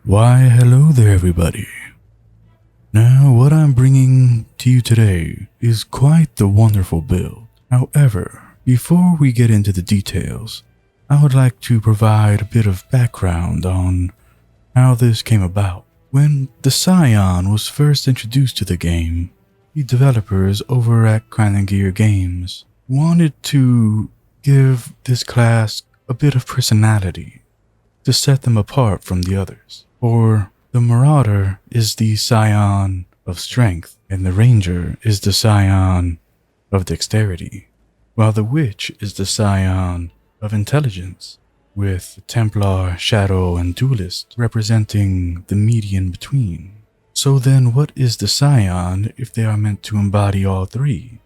Why, hello there, everybody. Now, what I'm bringing to you today is quite the wonderful build. However, before we get into the details, I would like to provide a bit of background on how this came about. When the Scion was first introduced to the game, the developers over at Crown Gear Games wanted to give this class a bit of personality to set them apart from the others. For the Marauder is the Scion of strength, and the Ranger is the Scion of dexterity, while the Witch is the Scion of intelligence, with the Templar, Shadow, and Duelist representing the median between. So then what is the Scion if they are meant to embody all three?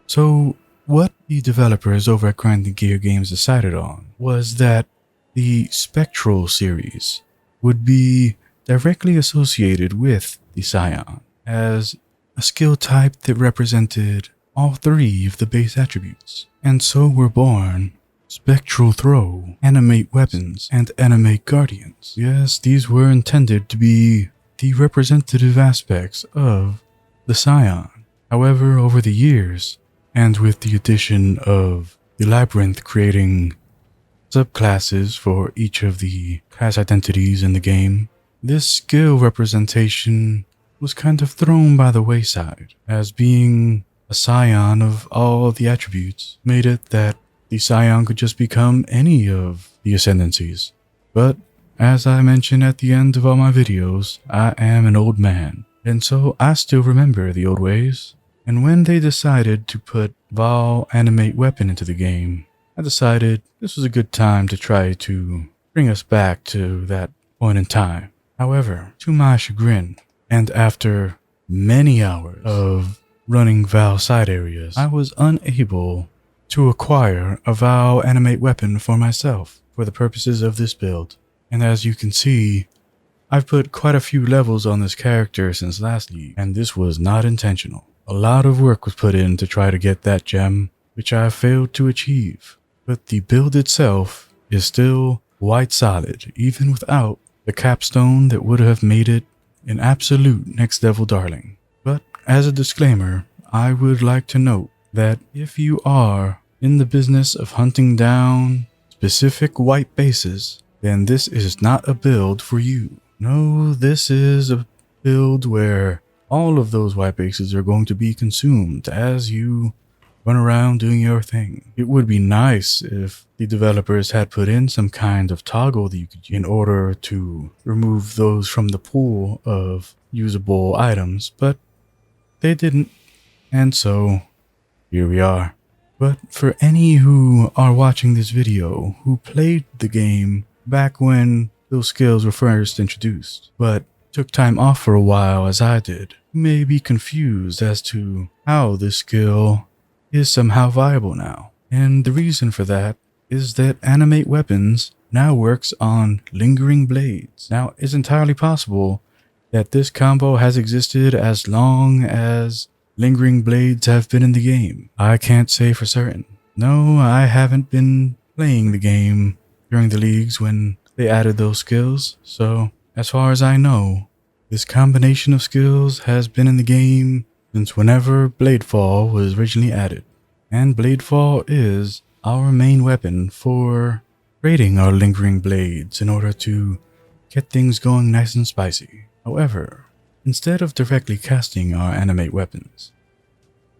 So what the developers over at Grinding Gear Games decided on was that the Spectral series would be directly associated with the Scion as a skill type that represented all three of the base attributes. And so were born Spectral Throw, Animate Weapons, and Animate Guardians. Yes, these were intended to be the representative aspects of the Scion. However, over the years, and with the addition of the Labyrinth creating subclasses for each of the class identities in the game, this skill representation was kind of thrown by the wayside, as being a Scion of all the attributes made it that the Scion could just become any of the ascendancies. But as I mentioned at the end of all my videos, I am an old man, and so I still remember the old ways. And when they decided to put Vol Animate Weapon into the game, I decided this was a good time to try to bring us back to that point in time. However, to my chagrin, and after many hours of running Val side areas, I was unable to acquire a Val Animate Weapon for myself for the purposes of this build. And as you can see, I've put quite a few levels on this character since last league, and this was not intentional. A lot of work was put in to try to get that gem, which I failed to achieve. But the build itself is still white solid, even without the capstone that would have made it an absolute next level darling. But as a disclaimer, I would like to note that if you are in the business of hunting down specific white bases, then this is not a build for you. No, this is a build where all of those white bases are going to be consumed as you run around doing your thing. It would be nice if the developers had put in some kind of toggle that you could in order to remove those from the pool of usable items, but they didn't, and so here we are. But for any who are watching this video who played the game back when those skills were first introduced, but took time off for a while as I did, you may be confused as to how this skill is somehow viable now. And the reason for that is that Animate Weapons now works on Lingering Blades. Now, it's entirely possible that this combo has existed as long as Lingering Blades have been in the game. I can't say for certain. No, I haven't been playing the game during the leagues when they added those skills, so as far as I know, this combination of skills has been in the game since whenever Bladefall was originally added. And Bladefall is our main weapon for raiding our Lingering Blades in order to get things going nice and spicy. However, instead of directly casting our Animate Weapons,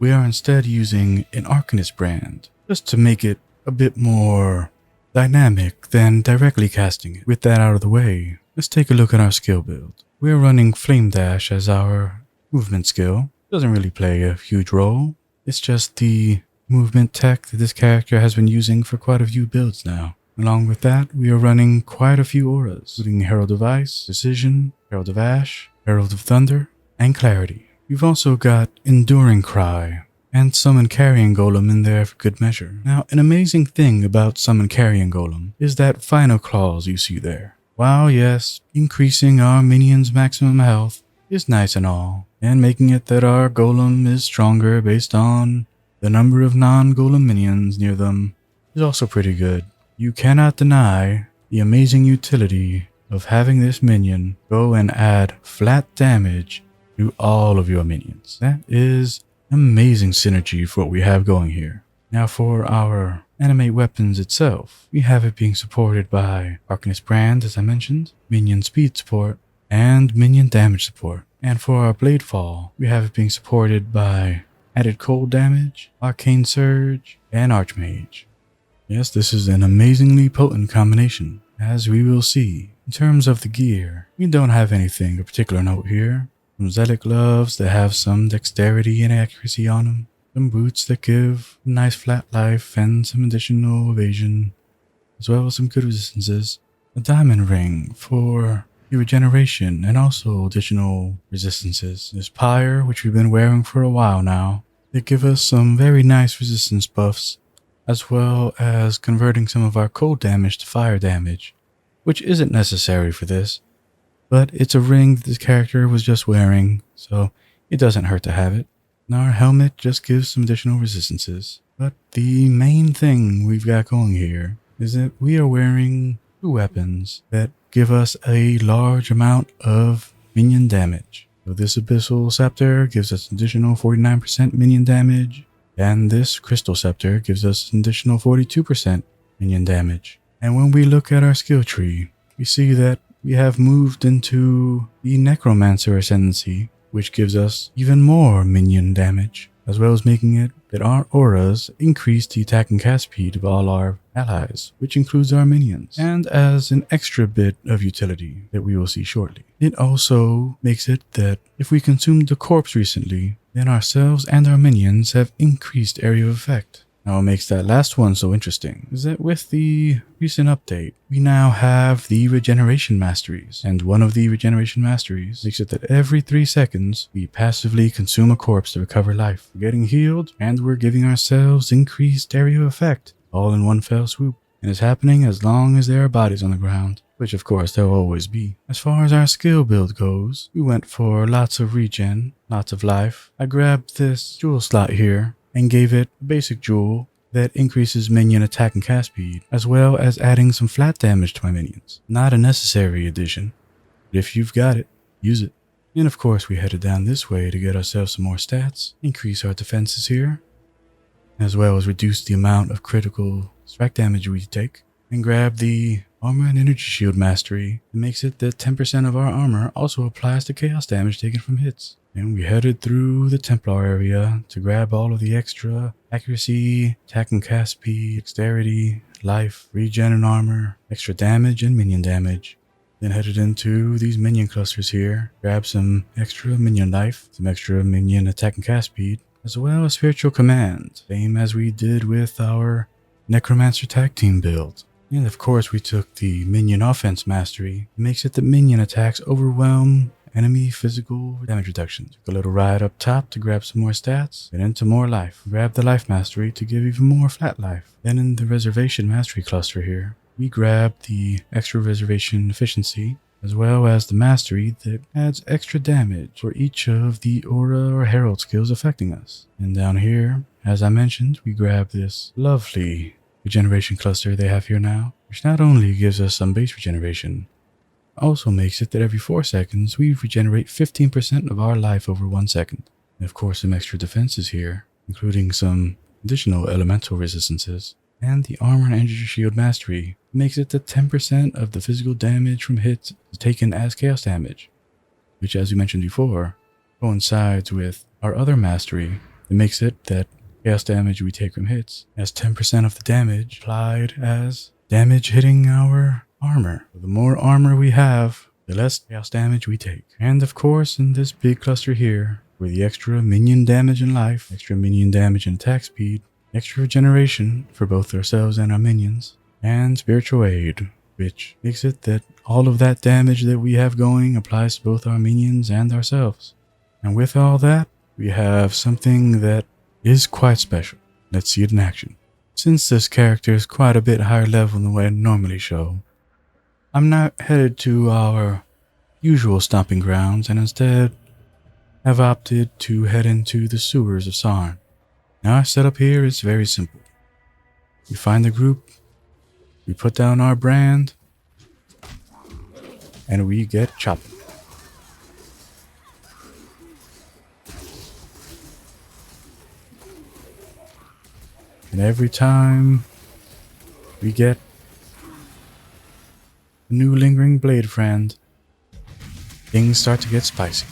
we are instead using an Arcanist brand, just to make it a bit more dynamic than directly casting it. With that out of the way, let's take a look at our skill build. We're running Flame Dash as our movement skill. Doesn't really play a huge role. It's just the movement tech that this character has been using for quite a few builds now. Along with that, we are running quite a few auras, including Herald of Ice, Precision, Herald of Ash, Herald of Thunder, and Clarity. We've also got Enduring Cry and Summon Carrion Golem in there for good measure. Now, an amazing thing about Summon Carrion Golem is that final clause you see there. While yes, increasing our minions' maximum health is nice and all, and making it that our golem is stronger based on the number of non-golem minions near them is also pretty good. You cannot deny the amazing utility of having this minion go and add flat damage to all of your minions. That is amazing synergy for what we have going here. Now for our animate weapons itself, we have it being supported by Arcanist Brand, as I mentioned, minion speed support, and minion damage support. And for our blade fall, we have it being supported by added cold damage, arcane surge, and archmage. Yes, this is an amazingly potent combination, as we will see. In terms of the gear, we don't have anything of particular note here. Some zealot gloves that have some dexterity and accuracy on them, some boots that give a nice flat life and some additional evasion, as well as some good resistances. A diamond ring for regeneration and also additional resistances. This pyre, which we've been wearing for a while now, they give us some very nice resistance buffs, as well as converting some of our cold damage to fire damage, which isn't necessary for this, but it's a ring that this character was just wearing, so it doesn't hurt to have it. And our helmet just gives some additional resistances. But the main thing we've got going here is that we are wearing two weapons that give us a large amount of minion damage. So this Abyssal Scepter gives us an additional 49% minion damage, and this Crystal Scepter gives us an additional 42% minion damage. And when we look at our skill tree, we see that we have moved into the Necromancer Ascendancy, which gives us even more minion damage, as well as making it that our auras increase the attack and cast speed of all our allies, which includes our minions. And as an extra bit of utility that we will see shortly, it also makes it that if we consumed the corpse recently, then ourselves and our minions have increased area of effect. Now what makes that last one so interesting is that with the recent update, we now have the regeneration masteries, and one of the regeneration masteries makes it that every 3 seconds we passively consume a corpse to recover life. We're getting healed, and we're giving ourselves increased area of effect, all in one fell swoop. And it's happening as long as there are bodies on the ground, which of course there will always be. As far as our skill build goes, we went for lots of regen, lots of life. I grabbed this jewel slot here and gave it a basic jewel that increases minion attack and cast speed, as well as adding some flat damage to my minions. Not a necessary addition, but if you've got it, use it. And of course we headed down this way to get ourselves some more stats, increase our defenses here, as well as reduce the amount of critical strike damage we take, and grab the Armor and Energy Shield Mastery that makes it that 10% of our armor also applies to chaos damage taken from hits. And we headed through the Templar area to grab all of the extra accuracy, attack and cast speed, dexterity, life, regen and armor, extra damage and minion damage. Then headed into these minion clusters here, grab some extra minion life, some extra minion attack and cast speed, as well as spiritual command, same as we did with our Necromancer tag team build. And of course we took the minion offense mastery. It makes it that minion attacks overwhelm enemy physical damage reduction. Took a little ride up top to grab some more stats, then into more life. Grab the life mastery to give even more flat life. Then in the reservation mastery cluster here, we grab the extra reservation efficiency, as well as the mastery that adds extra damage for each of the aura or herald skills affecting us. And down here, as I mentioned, we grab this lovely regeneration cluster they have here now, which not only gives us some base regeneration, also makes it that every 4 seconds we regenerate 15% of our life over 1 second. And of course some extra defenses here, including some additional elemental resistances, and the Armor and Energy Shield Mastery makes it that 10% of the physical damage from hits is taken as chaos damage, which as we mentioned before, coincides with our other mastery that makes it that chaos damage we take from hits has 10% of the damage applied as damage hitting our armor. So the more armor we have, the less chaos damage we take. And of course, in this big cluster here, for the extra minion damage and life, extra minion damage and attack speed, extra regeneration for both ourselves and our minions, and spiritual aid, which makes it that all of that damage that we have going applies to both our minions and ourselves. And with all that, we have something that is quite special. Let's see it in action. Since this character is quite a bit higher level than what I normally show, I'm not headed to our usual stomping grounds and instead have opted to head into the sewers of Scion. Now our setup here is very simple. We find the group, we put down our brand, and we get chopping. And every time we get a new lingering blade friend, things start to get spicy.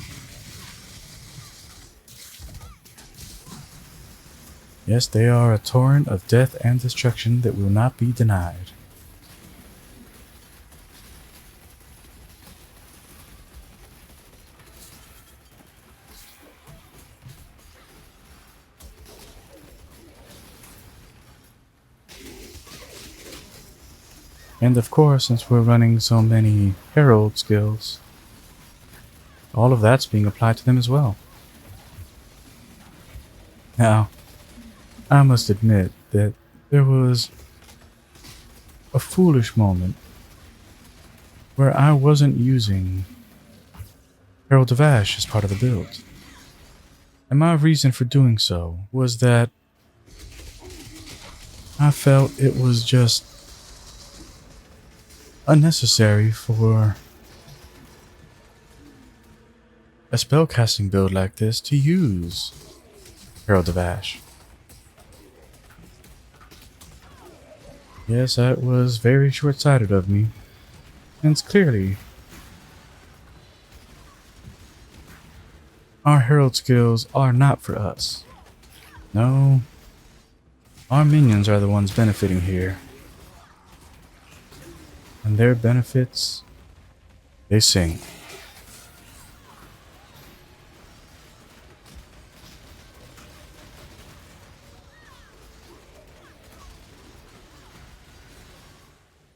Yes, they are a torrent of death and destruction that will not be denied. And of course, since we're running so many Herald skills, all of that's being applied to them as well. Now, I must admit that there was a foolish moment where I wasn't using Herald of Ash as part of the build. And my reason for doing so was that I felt it was just unnecessary for a spellcasting build like this to use Herald of Ash. Yes, that was very short-sighted of me, and clearly our Herald skills are not for us. No, our minions are the ones benefiting here. And their benefits, they sing.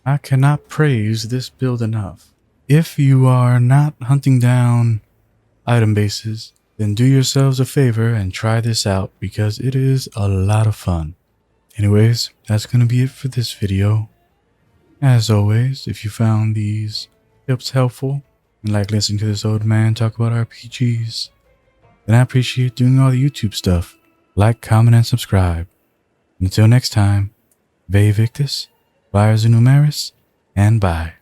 I cannot praise this build enough. If you are not hunting down item bases, then do yourselves a favor and try this out because it is a lot of fun. Anyways, that's going to be it for this video. As always, if you found these tips helpful and like listening to this old man talk about RPGs, then I appreciate doing all the YouTube stuff. Like, comment, and subscribe. Until next time, Vae Victus, Vires and Numeris, and bye.